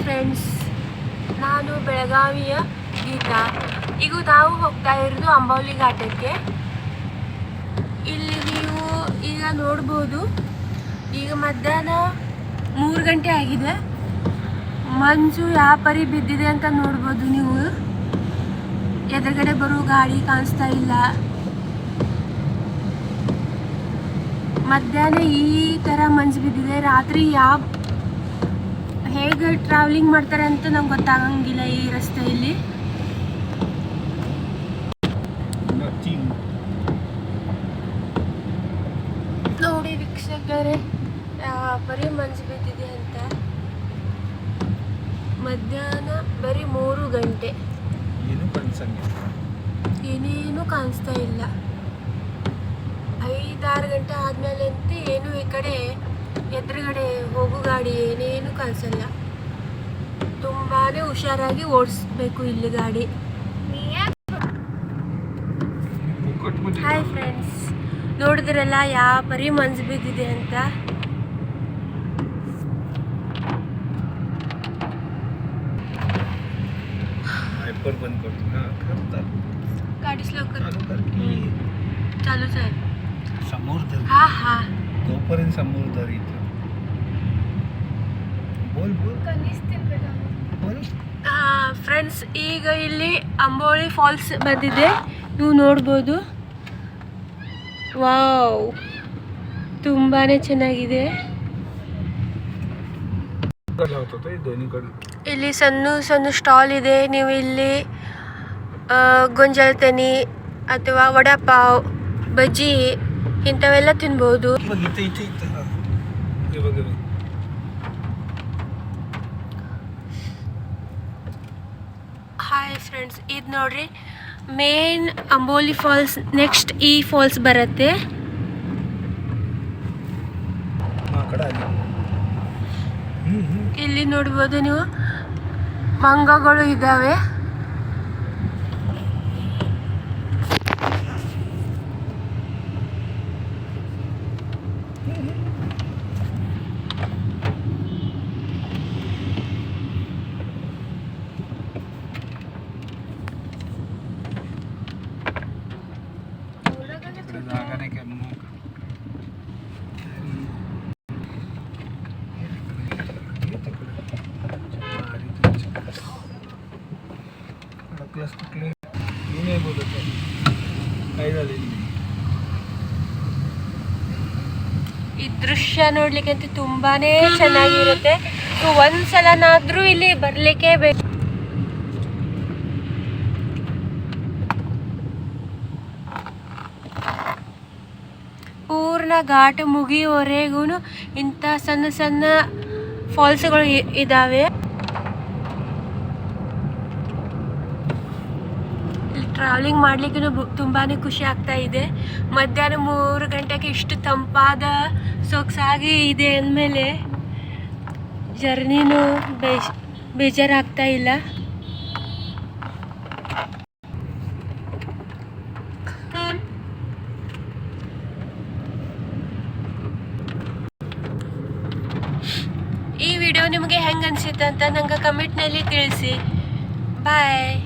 Friends, ನಾನು ಬೆಳಗಾವಿಯ ಗೀತಾ. ಈಗ ನಾವು ಹೋಗ್ತಾ ಇರೋದು ಅಂಬೋಲಿ ಘಾಟಕ್ಕೆ. ಇಲ್ಲಿ ನೀವು ಈಗ ನೋಡ್ಬೋದು, ಈಗ ಮಧ್ಯಾಹ್ನ 3 ಗಂಟೆ ಆಗಿದೆ. ಮಂಜು ಯಾವ ಪರಿ ಬಿದ್ದಿದೆ ಅಂತ ನೋಡ್ಬೋದು ನೀವು. ಎದುರುಗಡೆ ಬರೋ ಗಾಡಿ ಕಾಣಿಸ್ತಾ ಇಲ್ಲ. ಮಧ್ಯಾಹ್ನ ಈ ಥರ ಮಂಜು ಬಿದ್ದಿದೆ. ರಾತ್ರಿ ಹೇಗೆ ಟ್ರಾವೆಲಿಂಗ್ ಮಾಡ್ತಾರೆ ಅಂತ ನಮ್ಗೆ ಗೊತ್ತಾಗಂಗಿಲ್ಲ ಈ ರಸ್ತೆಯಲ್ಲಿ. ನೋಡಿ ವೀಕ್ಷಕರೇ, ಬರೀ ಮಂಜು ಬಿದ್ದಿದೆ ಅಂತ. ಮಧ್ಯಾಹ್ನ ಬರೀ 3 ಗಂಟೆ, ಏನೇನು ಕಾಣಿಸ್ತಾ ಇಲ್ಲ. 5-6 ಗಂಟೆ ಆದ್ಮೇಲೆ ಅಂತ ಏನು ಈ ಕಡೆ ಎದುರುಗಡೆ ಹೋಗೋ ಗಾಡಿ ಏನೇನು ಕಾಣಿಸಲ್ಲ. ತುಂಬಾನೇ ಹುಷಾರಾಗಿ ಓಡಿಸ್ಬೇಕು ಇಲ್ಲಿ ಗಾಡಿ. ಹಾಯ್ ಫ್ರೆಂಡ್ಸ್, ನೋಡಿದ್ರಲ್ಲ ಯಾವ ಪರಿ ಮಂಜು ಬಿದ್ದಿದೆ ಅಂತ. गाड़ी स्लो करो. चालू आहे. समोर धर. हा तोपर्यंत समोर धर इथं. बोल ಫ್ರೆಂಡ್ಸ್, ಈಗ ಇಲ್ಲಿ ಅಂಬೋಲಿ ಫಾಲ್ಸ್ ಬಂದಿದೆ, ನೀವು ನೋಡ್ಬೋದು. ವಾವ್, ತುಂಬಾನೇ ಚೆನ್ನಾಗಿದೆ. ಇಲ್ಲಿ ಸಣ್ಣ ಸ್ಟಾಲ್ ಇದೆ. ನೀವು ಇಲ್ಲಿ ಗೊಂಜಾಲ್ ತೆನಿ ಅಥವಾ ವಡಾಪಾವ್, ಬಜ್ಜಿ ಇಂಥವೆಲ್ಲ ತಿನ್ಬೋದು. ಹಾಯ್ ಫ್ರೆಂಡ್ಸ್, ಇದು ನೋಡ್ರಿ, ಮೇನ್ ಅಂಬೋಲಿ ಫಾಲ್ಸ್ ನೆಕ್ಸ್ಟ್ ಈ ಫಾಲ್ಸ್ ಬರುತ್ತೆ. ಇಲ್ಲಿ ನೋಡ್ಬೋದು ನೀವು, ಮಂಗಗಳು ಇದ್ದಾವೆ. ಈ ದೃಶ್ಯ ನೋಡ್ಲಿಕ್ಕೆ ಅಂತೂ ತುಂಬಾನೇ ಚೆನ್ನಾಗಿರುತ್ತೆ. ಒಂದ್ಸಲನಾದ್ರೂ ಇಲ್ಲಿ ಬರ್ಲಿಕ್ಕೆ ಬೇಕು. ಪೂರ್ಣ ಘಾಟ್ ಮುಗಿಯುವವರೆಗೂ ಇಂಥ ಸಣ್ಣ ಫಾಲ್ಸ್ಗಳು ಇದ್ದಾವೆ. ಟ್ರಾವೆಲಿಂಗ್ ಮಾಡಲಿಕ್ಕೂ ತುಂಬಾನೇ ಖುಷಿ ಆಗ್ತಾ ಇದೆ. ಮಧ್ಯಾಹ್ನ 3 ಗಂಟೆಗೆ ಇಷ್ಟು ತಂಪಾದ ಸೊಗಸಾಗಿ ಇದೆ ಅಂದಮೇಲೆ ಜರ್ನಿನೂ ಬೇಜಾರಾಗ್ತಾ ಇಲ್ಲ. ಈ ವಿಡಿಯೋ ನಿಮಗೆ ಹೆಂಗೆ ಅನಿಸಿತ್ತು ಅಂತ ನಂಗೆ ಕಮೆಂಟ್ನಲ್ಲಿ ತಿಳಿಸಿ. ಬಾಯ್.